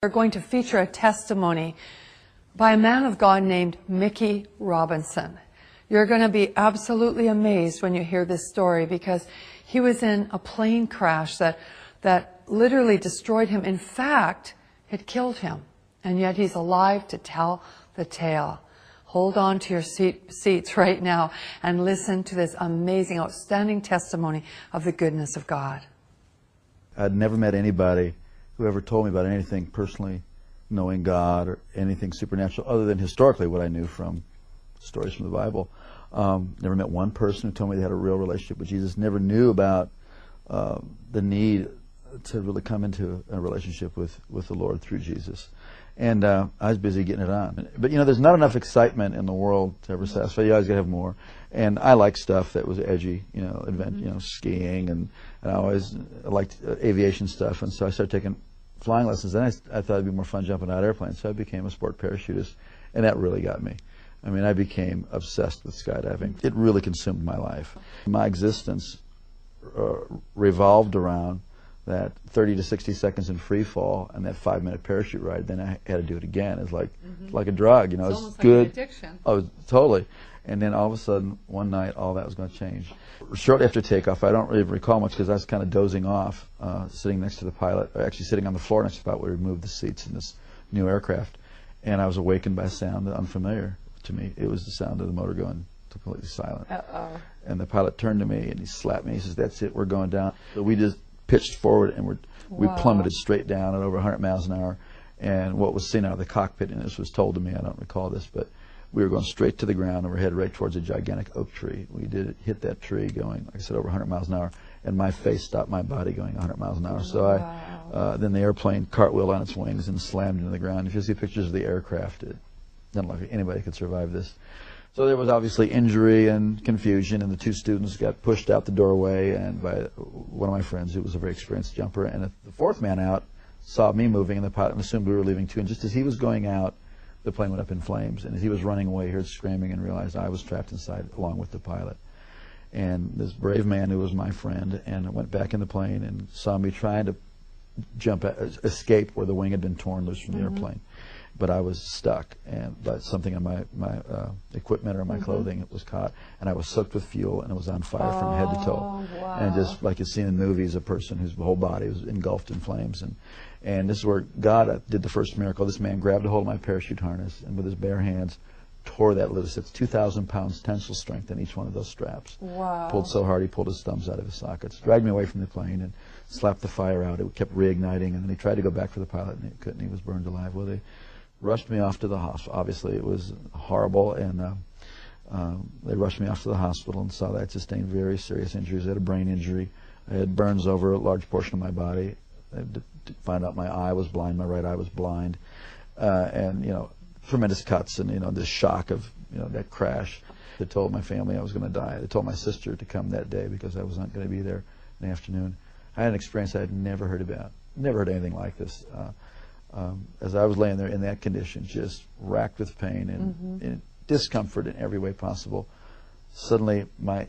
We're going to feature a testimony by a man of God named Mickey Robinson. You're going to be absolutely amazed when you hear this story, because he was in a plane crash that literally destroyed him. In fact, it killed him. And yet he's alive to tell the tale. Hold on to your seats right now and listen to this amazing, outstanding testimony of the goodness of God. I'd never met anybody who ever told me about anything personally knowing God or anything supernatural other than historically what I knew from stories from the Bible. Never met one person who told me they had a real relationship with Jesus. Never knew about the need to really come into a relationship with the Lord through Jesus. And I was busy getting it on. But you know, there's not enough excitement in the world to ever satisfy. You always got to have more. And I like stuff that was edgy, you know, skiing, and I always liked aviation stuff. And so I started taking flying lessons. Then I thought it'd be more fun jumping out of airplanes. So I became a sport parachutist, and that really got me. I mean, I became obsessed with skydiving. It really consumed my life. My existence revolved around that 30 to 60 seconds in free fall and that 5-minute parachute ride. Then I had to do it again. It's like like a drug, you know. It's it's good. Like an addiction. Oh, totally. And then all of a sudden, one night, all that was going to change. Shortly after takeoff, I don't really recall much because I was kind of dozing off, sitting next to the pilot, or actually sitting on the floor next to the pilot where we moved the seats in this new aircraft. And I was awakened by a sound unfamiliar to me. It was the sound of the motor going completely silent. Uh-oh. And the pilot turned to me and he slapped me. He says, "That's it, we're going down." So we just pitched forward and we plummeted straight down at over 100 miles an hour. And what was seen out of the cockpit, and this was told to me, I don't recall this, but we were going straight to the ground and we're headed right towards a gigantic oak tree. We did hit that tree going, like I said, over 100 miles an hour, and my face stopped my body going 100 miles an hour. So then the airplane cartwheeled on its wings and slammed into the ground. If you see pictures of the aircraft, it doesn't look like anybody could survive this. So there was obviously injury and confusion, and the two students got pushed out the doorway and by one of my friends who was a very experienced jumper. And the fourth man out saw me moving, and the pilot assumed we were leaving too. And just as he was going out, the plane went up in flames. And as he was running away, he heard screaming and realized I was trapped inside along with the pilot. And this brave man who was my friend and went back in the plane and saw me trying to escape where the wing had been torn loose from the airplane. But I was stuck, and but something on my equipment or my clothing was caught, and I was soaked with fuel, and it was on fire from head to toe. Wow. And just like you see in movies, a person whose whole body was engulfed in flames. And this is where God did the first miracle. This man grabbed a hold of my parachute harness and with his bare hands tore that loose. It's 2,000 pounds tensile strength in each one of those straps. Wow. Pulled so hard he pulled his thumbs out of his sockets. Dragged me away from the plane and slapped the fire out. It kept reigniting, and then he tried to go back for the pilot, and he couldn't. He was burned alive. Well, they rushed me off to the hospital. Obviously, it was horrible, and they rushed me off to the hospital and saw that I had sustained very serious injuries. I had a brain injury. I had burns over a large portion of my body. I had to find out my eye was blind, my right eye was blind, and, you know, tremendous cuts and, you know, this shock of, you know, that crash. They told my family I was going to die. They told my sister to come that day because I was not going to be there in the afternoon. I had an experience I had never heard about. Never heard anything like this. As I was laying there in that condition, just racked with pain and discomfort in every way possible, suddenly my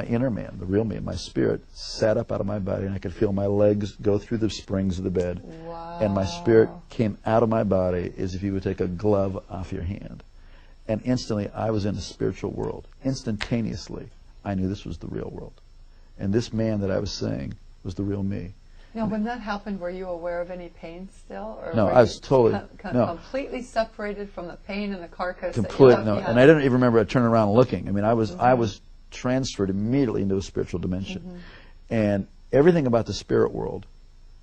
inner man, the real me, my spirit, sat up out of my body, and I could feel my legs go through the springs of the bed. Wow. And my spirit came out of my body as if you would take a glove off your hand. And instantly, I was in the spiritual world. Instantaneously, I knew this was the real world. And this man that I was seeing was the real me. Now, when that happened, were you aware of any pain still? Or no, I was totally completely separated from the pain and the carcass. Completely, no. And I didn't even remember turning around and looking. I mean, I was transferred immediately into a spiritual dimension. And everything about the spirit world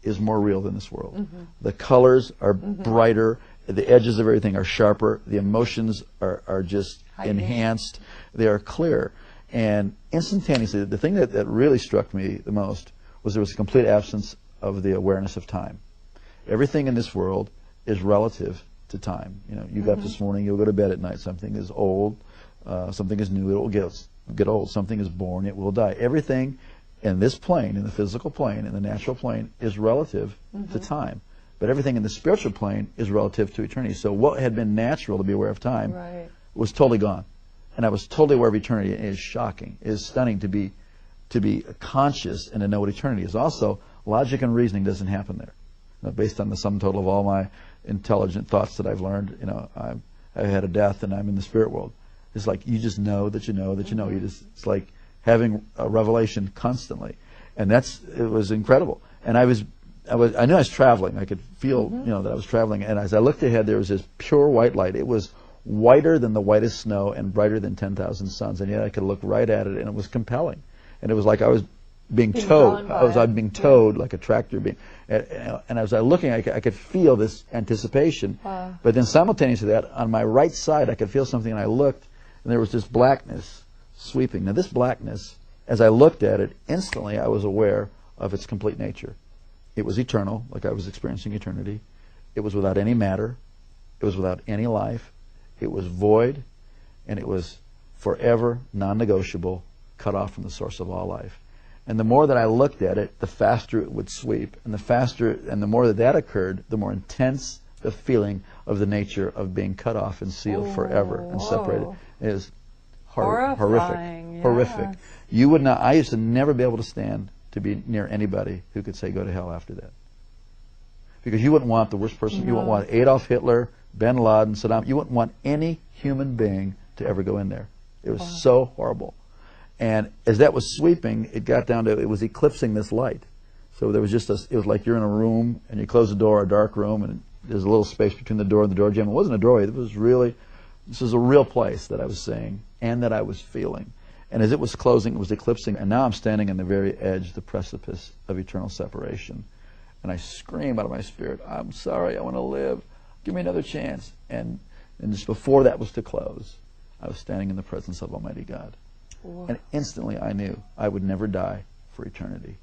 is more real than this world. The colors are brighter. The edges of everything are sharper. The emotions are just enhanced. They are clear. And instantaneously, the thing that really struck me the most was there was a complete absence of the awareness of time. Everything in this world is relative to time. You know, you got up this morning, you'll go to bed at night. Something is old, something is new, it will get old. Something is born, it will die. Everything in this plane, in the physical plane, in the natural plane, is relative to time. But everything in the spiritual plane is relative to eternity. So what had been natural to be aware of time was totally gone. And I was totally aware of eternity. It is shocking. It is stunning to be conscious and to know what eternity is. Also, logic and reasoning doesn't happen there. based on the sum total of all my intelligent thoughts that I've learned, I've had a death and I'm in the spirit world. It's like you just know that you know that you know. It's like having a revelation constantly, and it was incredible. And I knew I was traveling. I could feel, that I was traveling. And as I looked ahead, there was this pure white light. It was whiter than the whitest snow and brighter than 10,000 suns. And yet I could look right at it, and it was compelling. And it was like I was being towed. I was being towed like a tractor being. And as I was looking, I could feel this anticipation. Wow. But then simultaneously to that, on my right side, I could feel something, and I looked, and there was this blackness sweeping. Now this blackness, as I looked at it, instantly I was aware of its complete nature. It was eternal, like I was experiencing eternity. It was without any matter. It was without any life. It was void, and it was forever non-negotiable, cut off from the source of all life. And the more that I looked at it, the faster it would sweep. And the more that occurred, the more intense the feeling of the nature of being cut off and sealed forever and separated. It is horrific. Yes. Horrific. You would not. I used to never be able to stand to be near anybody who could say go to hell after that. Because you wouldn't want the worst person. No. You wouldn't want Adolf Hitler, Bin Laden, Saddam. You wouldn't want any human being to ever go in there. It was so horrible. And as that was sweeping, it got down to, it was eclipsing this light. So there was just it was like you're in a room and you close the door, a dark room, and there's a little space between the door and the door jamb. It wasn't a doorway. This was a real place that I was seeing and that I was feeling. And as it was closing, it was eclipsing. And now I'm standing on the very edge, the precipice of eternal separation. And I scream out of my spirit, I'm sorry, I want to live. Give me another chance. And just before that was to close, I was standing in the presence of Almighty God. Whoa. And instantly I knew I would never die for eternity.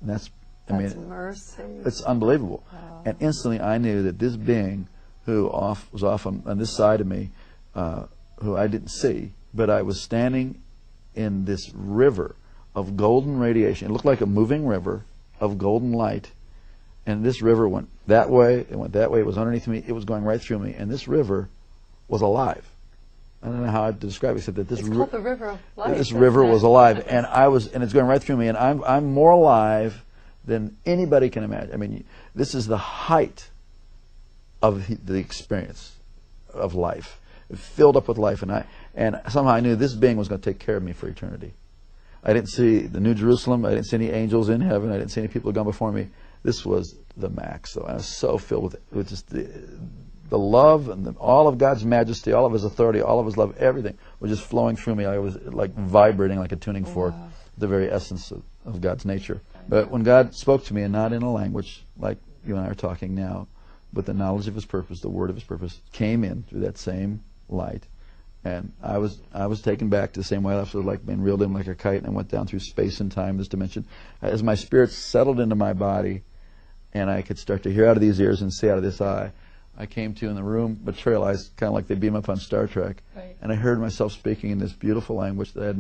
And that's mercy. It's unbelievable. Wow. And instantly I knew that this being who was off on this side of me, who I didn't see, but I was standing in this river of golden radiation. It looked like a moving river of golden light. And this river went that way, it went that way, it was underneath me, it was going right through me. And this river was alive. I don't know how to describe it, except that it's called the River of Life. This river was alive, and it's going right through me, and I'm more alive than anybody can imagine. I mean, this is the height of the experience of life, filled up with life, and somehow I knew this being was going to take care of me for eternity. I didn't see the New Jerusalem, I didn't see any angels in heaven, I didn't see any people who had gone before me. This was the max. So I was so filled with just the love and all of God's majesty, all of His authority, all of His love, everything was just flowing through me. I was like vibrating like a tuning fork, the very essence of God's nature. But when God spoke to me, and not in a language like you and I are talking now, but the knowledge of His purpose, the word of His purpose, came in through that same light. And I was taken back to the same way. I was like being reeled in like a kite, and I went down through space and time, this dimension. As my spirit settled into my body, and I could start to hear out of these ears and see out of this eye, I came to in the room, materialized, kind of like they beam up on Star Trek. Right. And I heard myself speaking in this beautiful language that I had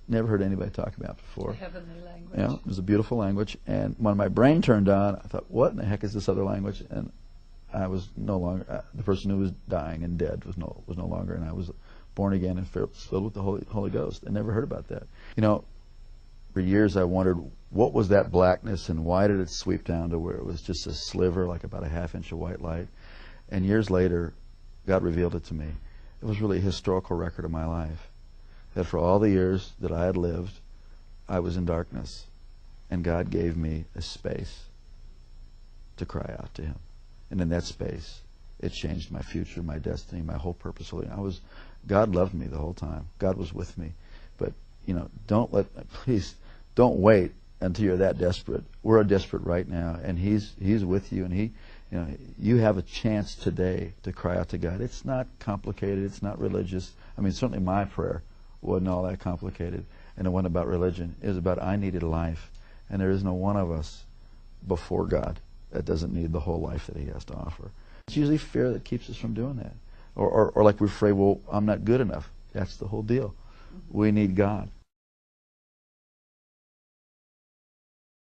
never heard anybody talk about before. The heavenly language. Yeah, it was a beautiful language. And when my brain turned on, I thought, what in the heck is this other language? And I was no longer, the person who was dying and dead was no longer, and I was born again and filled with the Holy Ghost. I never heard about that. For years I wondered, what was that blackness and why did it sweep down to where it was just a sliver, like about a half-inch of white light? And years later, God revealed it to me. It was really a historical record of my life. That for all the years that I had lived, I was in darkness. And God gave me a space to cry out to Him. And in that space, it changed my future, my destiny, my whole purpose. God loved me the whole time. God was with me. But, please don't wait until you're that desperate. We're desperate right now, and He's with you, and you have a chance today to cry out to God. It's not complicated. It's not religious. I mean, certainly my prayer wasn't all that complicated, and it wasn't about religion. It was about I needed life, and there is no one of us before God that doesn't need the whole life that He has to offer. It's usually fear that keeps us from doing that, or like we're afraid, well, I'm not good enough. That's the whole deal. We need God.